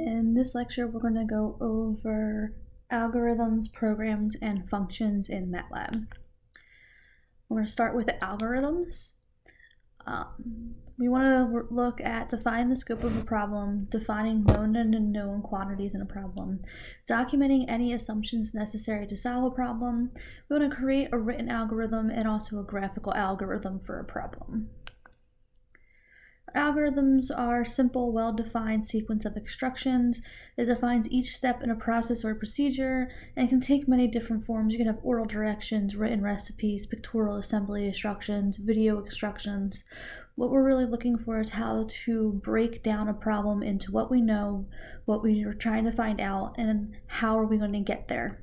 In this lecture, we're going to go over algorithms, programs, and functions in MATLAB. We're going to start with the algorithms. We want to look at defining the scope of a problem, defining known and unknown quantities in a problem, documenting any assumptions necessary to solve a problem. We want to create a written algorithm and also a graphical algorithm for a problem. Algorithms are simple, well-defined sequence of instructions that defines each step in a process or procedure and can take many different forms. You can have oral directions, written recipes, pictorial assembly instructions, video instructions. What we're really looking for is how to break down a problem into what we know, what we are trying to find out, and how are we going to get there.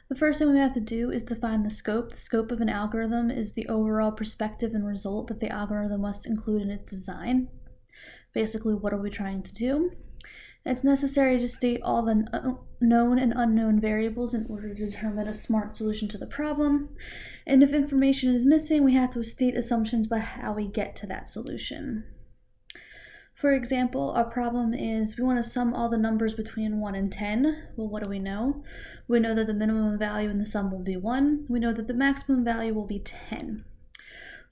The first thing we have to do is define the scope. The scope of an algorithm is the overall perspective and result that the algorithm must include in its design. Basically, what are we trying to do? It's necessary to state all the known and unknown variables in order to determine a smart solution to the problem. And if information is missing, we have to state assumptions by how we get to that solution. For example, our problem is we want to sum all the numbers between 1 and 10. Well, what do we know? We know that the minimum value in the sum will be 1. We know that the maximum value will be 10.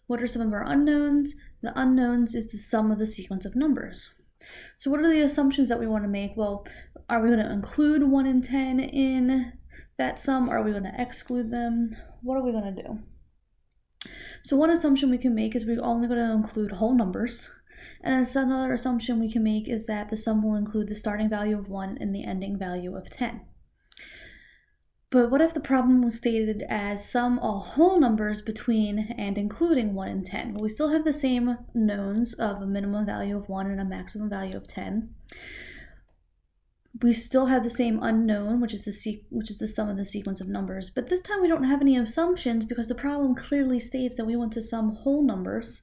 What are some of our unknowns? The unknowns is the sum of the sequence of numbers. So what are the assumptions that we want to make? Well, are we going to include 1 and 10 in that sum? Or are we going to exclude them? What are we going to do? So one assumption we can make is we're only going to include whole numbers. And another assumption we can make is that the sum will include the starting value of 1 and the ending value of 10. But what if the problem was stated as sum all whole numbers between and including 1 and 10? Well, we still have the same knowns of a minimum value of 1 and a maximum value of 10. We still have the same unknown, which is the sum of the sequence of numbers. But this time we don't have any assumptions because the problem clearly states that we want to sum whole numbers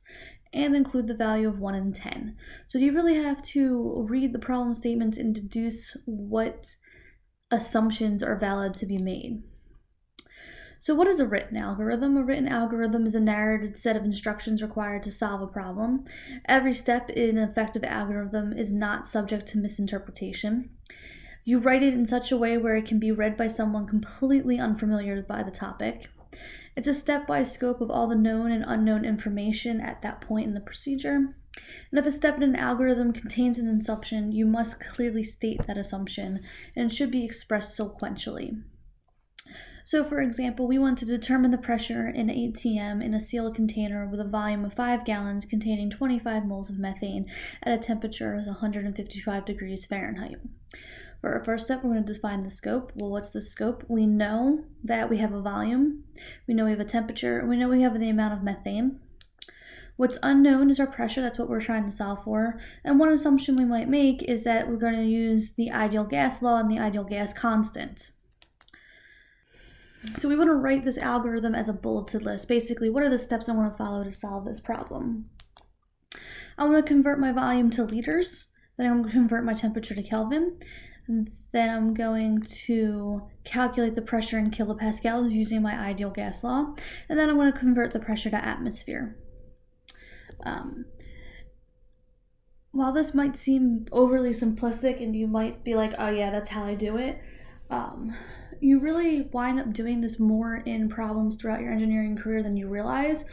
and include the value of 1 and 10. So you really have to read the problem statements and deduce what assumptions are valid to be made. So what is a written algorithm? A written algorithm is a narrated set of instructions required to solve a problem. Every step in an effective algorithm is not subject to misinterpretation. You write it in such a way where it can be read by someone completely unfamiliar by the topic. It's a stepwise scope of all the known and unknown information at that point in the procedure. And if a step in an algorithm contains an assumption, you must clearly state that assumption, and it should be expressed sequentially. So for example, we want to determine the pressure in an ATM in a sealed container with a volume of 5 gallons containing 25 moles of methane at a temperature of 155 degrees Fahrenheit. For our first step, we're going to define the scope. Well, what's the scope? We know that we have a volume, we know we have a temperature, and we know we have the amount of methane. What's unknown is our pressure. That's what we're trying to solve for. And one assumption we might make is that we're going to use the ideal gas law and the ideal gas constant. So we want to write this algorithm as a bulleted list. Basically, what are the steps I want to follow to solve this problem? I want to convert my volume to liters. Then I'm going to convert my temperature to Kelvin. And then I'm going to calculate the pressure in kilopascals using my ideal gas law. And then I'm going to convert the pressure to atmosphere. While this might seem overly simplistic and you might be like, oh yeah, that's how I do it, you really wind up doing this more in problems throughout your engineering career than you realize.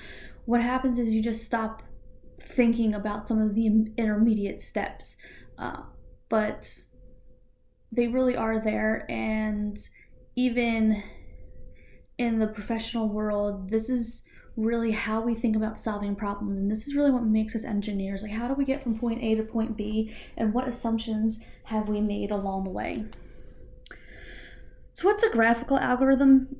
What happens is you just stop thinking about some of the intermediate steps, but they really are there. And even in the professional world, this is really how we think about solving problems, and this is really what makes us engineers. Like, how do we get from point A to point B, and what assumptions have we made along the way? So what's a graphical algorithm?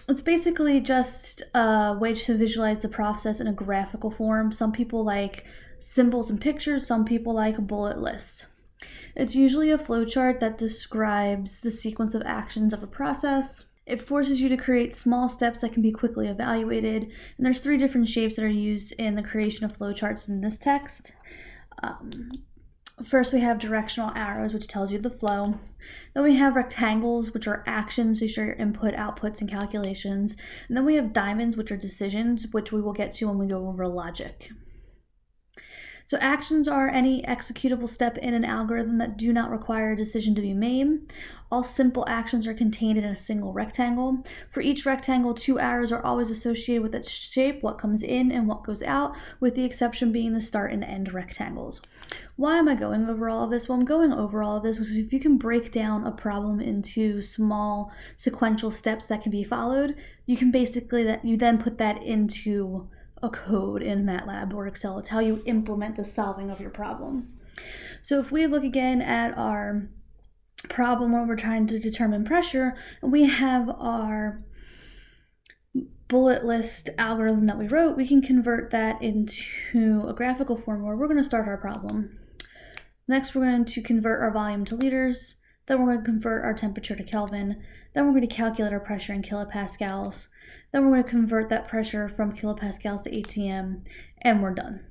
It's basically just a way to visualize the process in a graphical form. Some people like symbols and pictures, some people like bullet lists. It's usually a flowchart that describes the sequence of actions of a process. It forces you to create small steps that can be quickly evaluated. And there's 3 different shapes that are used in the creation of flowcharts in this text. First, we have directional arrows, which tells you the flow. Then we have rectangles, which are actions, these are your input, outputs, and calculations. And then we have diamonds, which are decisions, which we will get to when we go over logic. So actions are any executable step in an algorithm that do not require a decision to be made. All simple actions are contained in a single rectangle. For each rectangle, 2 arrows are always associated with its shape, what comes in and what goes out, with the exception being the start and end rectangles. Why am I going over all of this? Well, I'm going over all of this because if you can break down a problem into small sequential steps that can be followed, you can you then put that into a code in MATLAB or Excel. It's how you implement the solving of your problem. So if we look again at our problem where we're trying to determine pressure, and we have our bullet list algorithm that we wrote, we can convert that into a graphical form where we're going to start our problem. Next, we're going to convert our volume to liters. Then we're going to convert our temperature to Kelvin. Then we're going to calculate our pressure in kilopascals. Then we're going to convert that pressure from kilopascals to ATM, and we're done.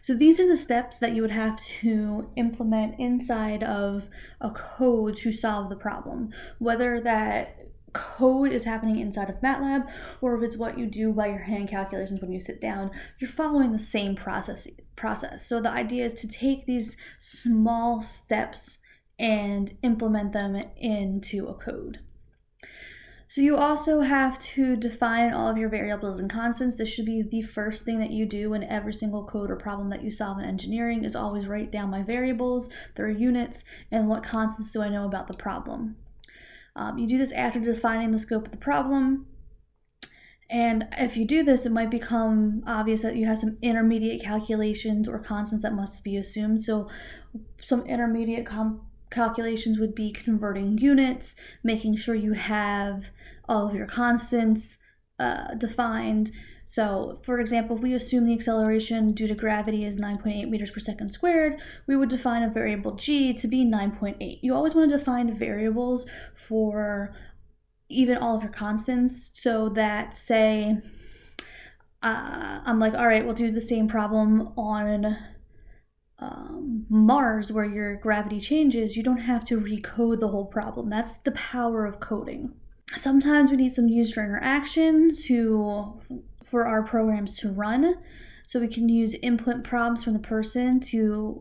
So these are the steps that you would have to implement inside of a code to solve the problem. Whether that code is happening inside of MATLAB or if it's what you do by your hand calculations when you sit down, you're following the same process. So the idea is to take these small steps and implement them into a code. So you also have to define all of your variables and constants. This should be the first thing that you do in every single code or problem that you solve in engineering, is always write down my variables, their units, and what constants do I know about the problem. You do this after defining the scope of the problem. And if you do this, it might become obvious that you have some intermediate calculations or constants that must be assumed. So some intermediate calculations would be converting units, making sure you have all of your constants defined. So for example, if we assume the acceleration due to gravity is 9.8 meters per second squared, we would define a variable g to be 9.8. You always want to define variables for even all of your constants, so that say I'm like, all right, we'll do the same problem on Mars where your gravity changes. You don't have to recode the whole problem. That's the power of coding. Sometimes we need some user interaction for our programs to run. So we can use input prompts from the person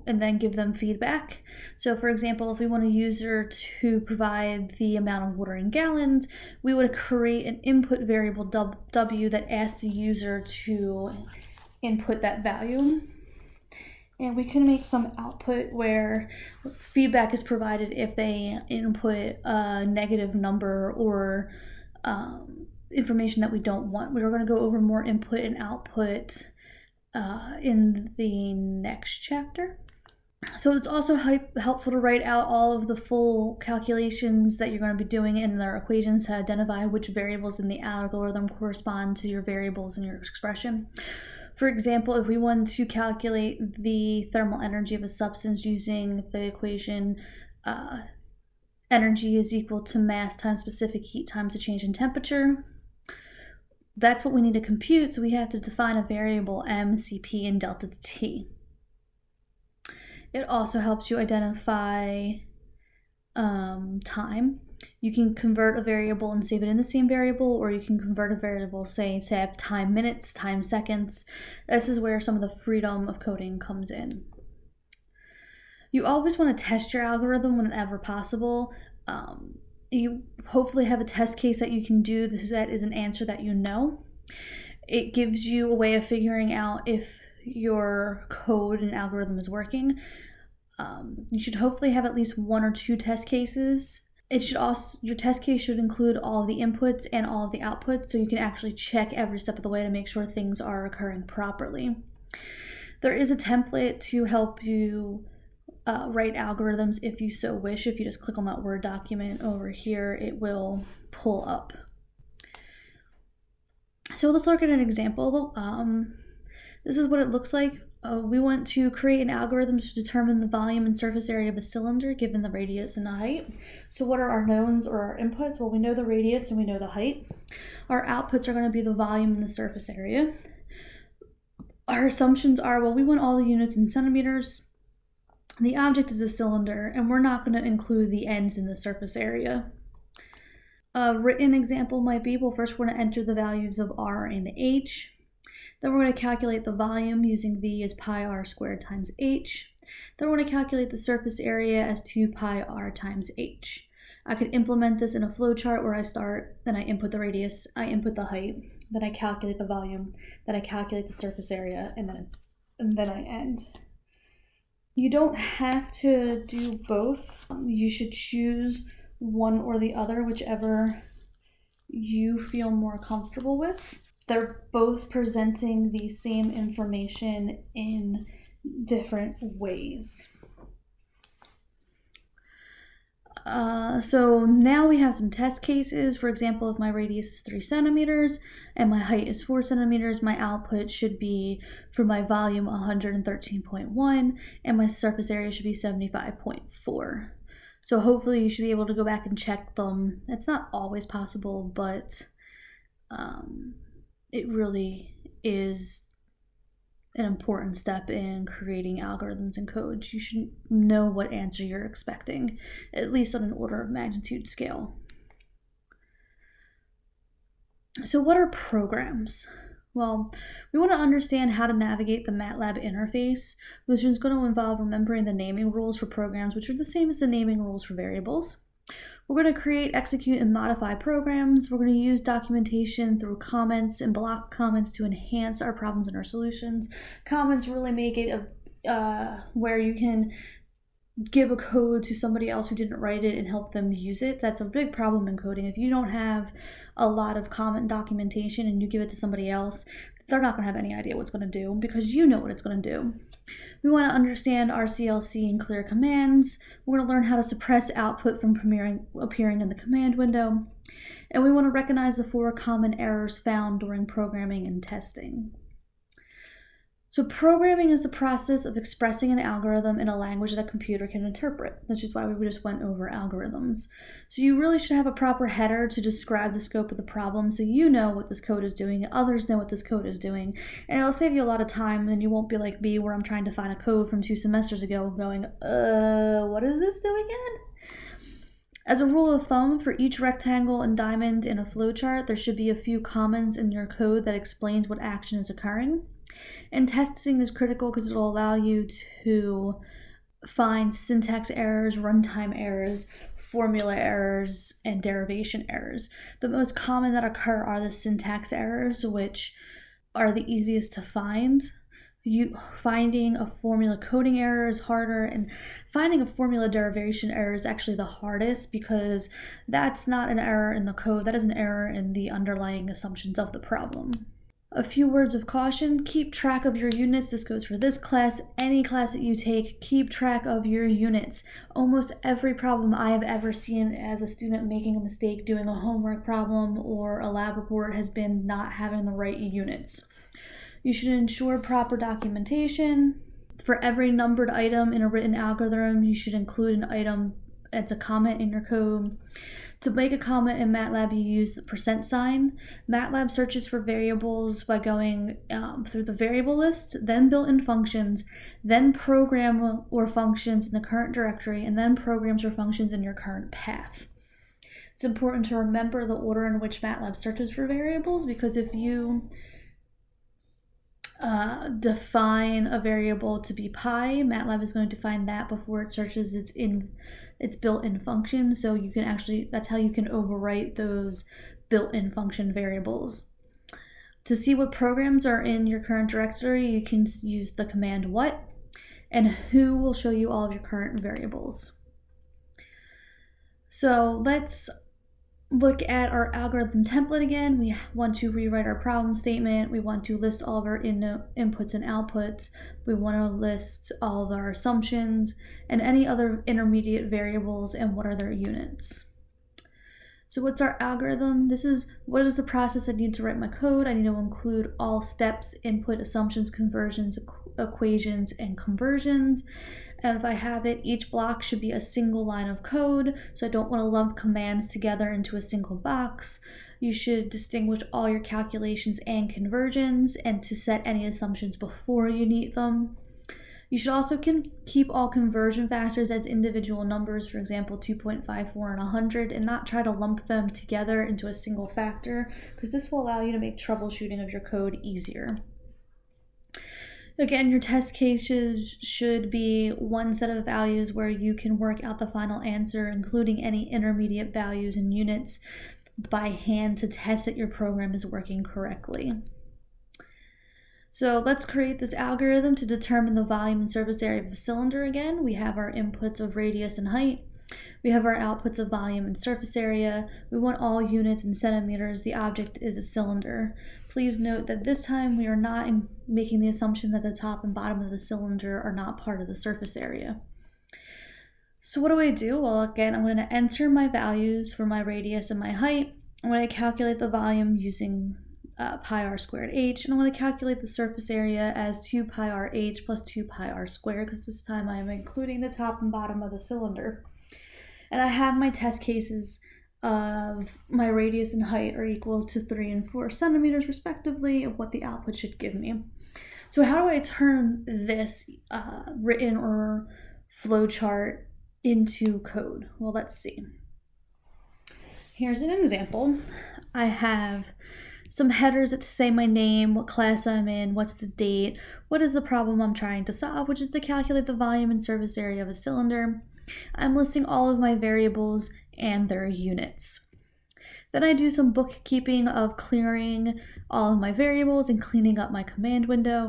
and then give them feedback. So for example, if we want a user to provide the amount of water in gallons, we would create an input variable W that asks the user to input that value. And we can make some output where feedback is provided if they input a negative number or information that we don't want. We're going to go over more input and output in the next chapter. So it's also helpful to write out all of the full calculations that you're going to be doing in their equations to identify which variables in the algorithm correspond to your variables in your expression. For example, if we want to calculate the thermal energy of a substance using the equation energy is equal to mass times specific heat times the change in temperature, that's what we need to compute, so we have to define a variable m, Cp, and delta T. It also helps you identify time. You can convert a variable and save it in the same variable, or you can convert a variable, say to have time minutes, time seconds. This is where some of the freedom of coding comes in. You always want to test your algorithm whenever possible. You hopefully have a test case that you can do that is an answer that you know. It gives you a way of figuring out if your code and algorithm is working. You should hopefully have at least 1 or 2 test cases. Your test case should include all of the inputs and all of the outputs, so you can actually check every step of the way to make sure things are occurring properly. There is a template to help you write algorithms if you so wish. If you just click on that Word document over here, it will pull up. So let's look at an example. This is what it looks like. We want to create an algorithm to determine the volume and surface area of a cylinder given the radius and the height. So what are our knowns or our inputs? Well, we know the radius and we know the height. Our outputs are going to be the volume and the surface area. Our assumptions are, well, we want all the units in centimeters. The object is a cylinder, and we're not going to include the ends in the surface area. A written example might be, well, first we're going to enter the values of R and H. Then we're going to calculate the volume using V as pi r squared times h. Then we're going to calculate the surface area as 2 pi r times h. I could implement this in a flowchart where I start, then I input the radius, I input the height, then I calculate the volume, then I calculate the surface area, and then I end. You don't have to do both. You should choose one or the other, whichever you feel more comfortable with. They're both presenting the same information in different ways. So now we have some test cases. For example, if my radius is 3 centimeters and my height is 4 centimeters, my output should be, for my volume, 113.1, and my surface area should be 75.4. So hopefully you should be able to go back and check them. It's not always possible, but it really is an important step in creating algorithms and codes. You should know what answer you're expecting, at least on an order of magnitude scale. So what are programs? Well, we want to understand how to navigate the MATLAB interface, which is going to involve remembering the naming rules for programs, which are the same as the naming rules for variables. We're going to create, execute, and modify programs. We're going to use documentation through comments and block comments to enhance our problems and our solutions. Comments really make it where you can give a code to somebody else who didn't write it and help them use it. That's a big problem in coding. If you don't have a lot of comment documentation and you give it to somebody else, they're not going to have any idea what it's going to do because you know what it's going to do. We want to understand RCLC and clear commands. We're going to learn how to suppress output from appearing in the command window. And we want to recognize the 4 common errors found during programming and testing. So programming is the process of expressing an algorithm in a language that a computer can interpret, which is why we just went over algorithms. So you really should have a proper header to describe the scope of the problem so you know what this code is doing, others know what this code is doing, and it'll save you a lot of time, and you won't be like me where I'm trying to find a code from 2 semesters ago going, what does this do again? As a rule of thumb, for each rectangle and diamond in a flowchart, there should be a few comments in your code that explains what action is occurring. And testing is critical because it'll allow you to find syntax errors, runtime errors, formula errors, and derivation errors. The most common that occur are the syntax errors, which are the easiest to find. Finding a formula coding error is harder, and finding a formula derivation error is actually the hardest because that's not an error in the code, that is an error in the underlying assumptions of the problem. A few words of caution: keep track of your units. This goes for this class, any class that you take, keep track of your units. Almost every problem I have ever seen as a student making a mistake doing a homework problem or a lab report has been not having the right units. You should ensure proper documentation. For every numbered item in a written algorithm, you should include an item as a comment in your code. To make a comment in MATLAB, you use the %sign. MATLAB searches for variables by going through the variable list, then built-in functions, then program or functions in the current directory, and then programs or functions in your current path. It's important to remember the order in which MATLAB searches for variables, because if you define a variable to be pi, MATLAB is going to find that before it searches its built-in function, so you can actually, that's how you can overwrite those built-in function variables. To see what programs are in your current directory, you can use the command what, and who will show you all of your current variables. So let's look at our algorithm template again. We want to rewrite our problem statement. We want to list all of our inputs and outputs. We want to list all of our assumptions and any other intermediate variables and what are their units. So what's our algorithm? What is the process I need to write my code? I need to include all steps: input, assumptions, conversions, equations, and conversions. And if I have it, each block should be a single line of code, so I don't want to lump commands together into a single box. You should distinguish all your calculations and conversions, and to set any assumptions before you need them. You should also keep all conversion factors as individual numbers, for example, 2.54 and 100, and not try to lump them together into a single factor, because this will allow you to make troubleshooting of your code easier. Again, your test cases should be one set of values where you can work out the final answer, including any intermediate values and units, by hand to test that your program is working correctly. So let's create this algorithm to determine the volume and surface area of a cylinder again. We have our inputs of radius and height. We have our outputs of volume and surface area. We want all units in centimeters. The object is a cylinder. Please note that this time we are not making the assumption that the top and bottom of the cylinder are not part of the surface area. So what do I do? Well, again, I'm going to enter my values for my radius and my height. I'm going to calculate the volume using pi r squared h, and I'm going to calculate the surface area as 2 pi r h plus 2 pi r squared, because this time I am including the top and bottom of the cylinder. And I have my test cases of my radius and height are equal to 3 and 4 centimeters respectively of what the output should give me. So how do I turn this written or flowchart into code? Well, let's see. Here's an example. I have some headers that say my name, what class I'm in, what's the date, what is the problem I'm trying to solve, which is to calculate the volume and surface area of a cylinder. I'm listing all of my variables and their units. Then I do some bookkeeping of clearing all of my variables and cleaning up my command window.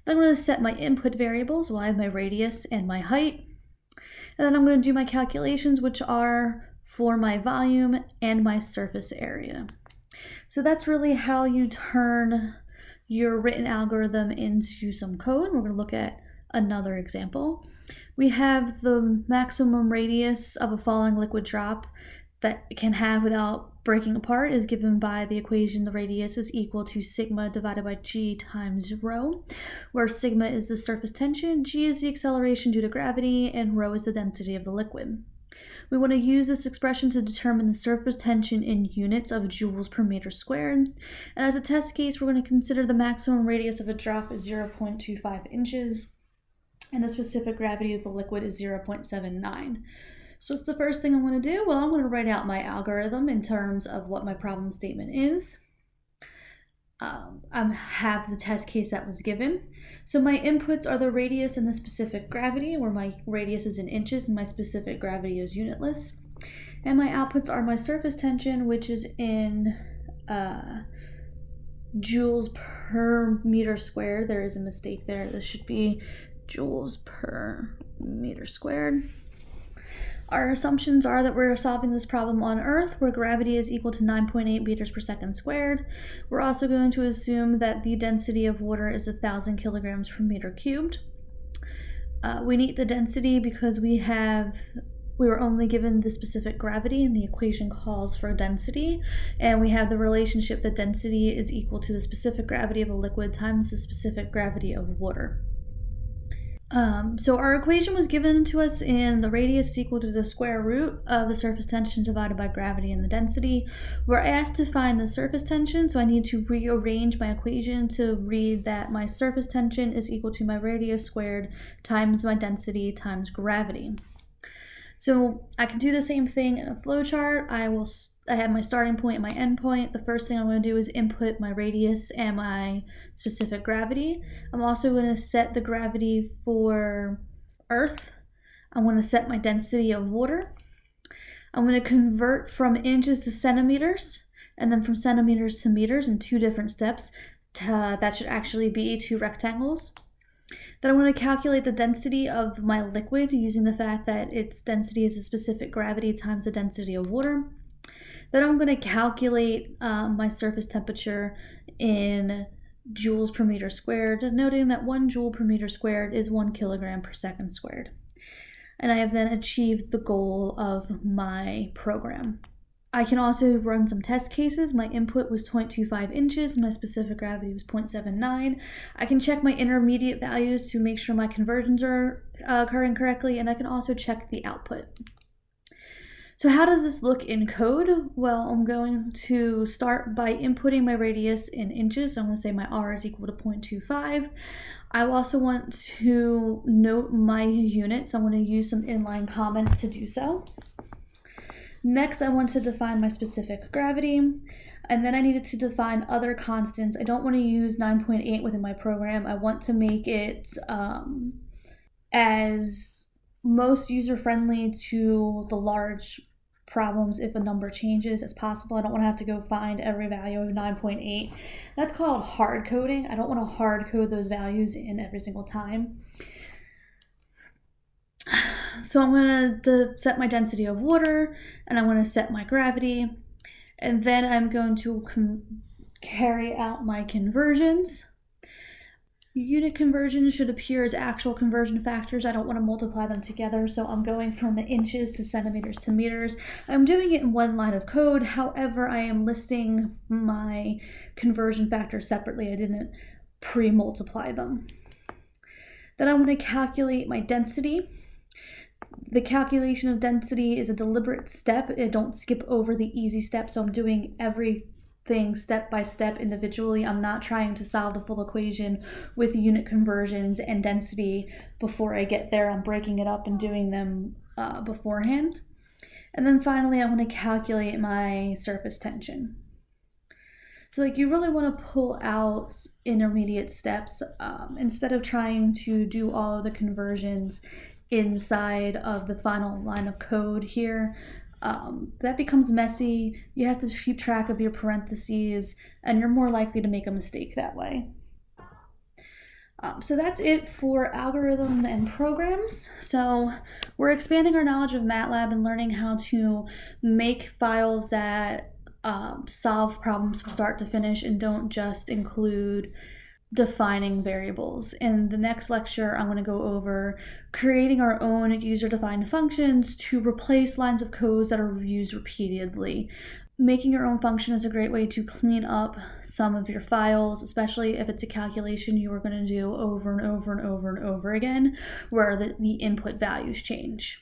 Then I'm going to set my input variables. Well, I have my radius and my height. And then I'm going to do my calculations, which are for my volume and my surface area. So that's really how you turn your written algorithm into some code. We're going to look at another example. We have the maximum radius of a falling liquid drop that it can have without breaking apart is given by the equation the radius is equal to sigma divided by g times rho, where sigma is the surface tension, g is the acceleration due to gravity, and rho is the density of the liquid. We want to use this expression to determine the surface tension in units of joules per meter squared. And as a test case, we're going to consider the maximum radius of a drop is 0.25 inches, and the specific gravity of the liquid is 0.79. So what's the first thing I'm going to do? Well, I'm going to write out my algorithm in terms of what my problem statement is. I have the test case that was given. So my inputs are the radius and the specific gravity, where my radius is in inches and my specific gravity is unitless. And my outputs are my surface tension, which is in joules per meter squared. There is a mistake there. This should be joules per meter squared. Our assumptions are that we're solving this problem on Earth, where gravity is equal to 9.8 meters per second squared. We're also going to assume that the density of water is 1,000 kilograms per meter cubed. We need the density because we were only given the specific gravity, and the equation calls for density, and we have the relationship that density is equal to the specific gravity of a liquid times the specific gravity of water. So our equation was given to us in the radius is equal to the square root of the surface tension divided by gravity and the density. We're asked to find the surface tension, so I need to rearrange my equation to read that my surface tension is equal to my radius squared times my density times gravity. So I can do the same thing in a flowchart. I have my starting point and my end point. The first thing I'm going to do is input my radius and my specific gravity. I'm also going to set the gravity for Earth. I'm going to set my density of water. I'm going to convert from inches to centimeters, and then from centimeters to meters in 2 different steps. That should actually be 2 rectangles. Then I'm going to calculate the density of my liquid using the fact that its density is the specific gravity times the density of water. Then I'm going to calculate my surface temperature in joules per meter squared, noting that 1 joule per meter squared is 1 kilogram per second squared. And I have then achieved the goal of my program. I can also run some test cases. My input was 0.25 inches, my specific gravity was 0.79. I can check my intermediate values to make sure my conversions are occurring correctly, and I can also check the output. So how does this look in code? Well, I'm going to start by inputting my radius in inches. So I'm going to say my r is equal to 0.25. I also want to note my unit, so I'm going to use some inline comments to do so. Next, I want to define my specific gravity, and then I needed to define other constants. I don't want to use 9.8 within my program. I want to make it as most user-friendly to the large problems if a number changes as possible. I don't want to have to go find every value of 9.8. That's called hard coding. I don't want to hard code those values in every single time. So I'm going to set my density of water, and I'm going to set my gravity, and then I'm going to carry out my conversions. Unit conversions should appear as actual conversion factors. I don't want to multiply them together, so I'm going from inches to centimeters to meters. I'm doing it in one line of code. However, I am listing my conversion factors separately. I didn't pre-multiply them. Then I want to calculate my density. The calculation of density is a deliberate step. I don't skip over the easy step, so I'm doing everything step by step individually. I'm not trying to solve the full equation with unit conversions and density before I get there. I'm breaking it up and doing them beforehand. And then finally, I want to calculate my surface tension. So you really want to pull out intermediate steps instead of trying to do all of the conversions inside of the final line of code here. That becomes messy. You have to keep track of your parentheses, and you're more likely to make a mistake that way. So that's it for algorithms and programs. So we're expanding our knowledge of MATLAB and learning how to make files that solve problems from start to finish and don't just include defining variables. In the next lecture, I'm going to go over creating our own user-defined functions to replace lines of code that are used repeatedly. Making your own function is a great way to clean up some of your files, especially if it's a calculation you are going to do over and over and over and over again, where the input values change.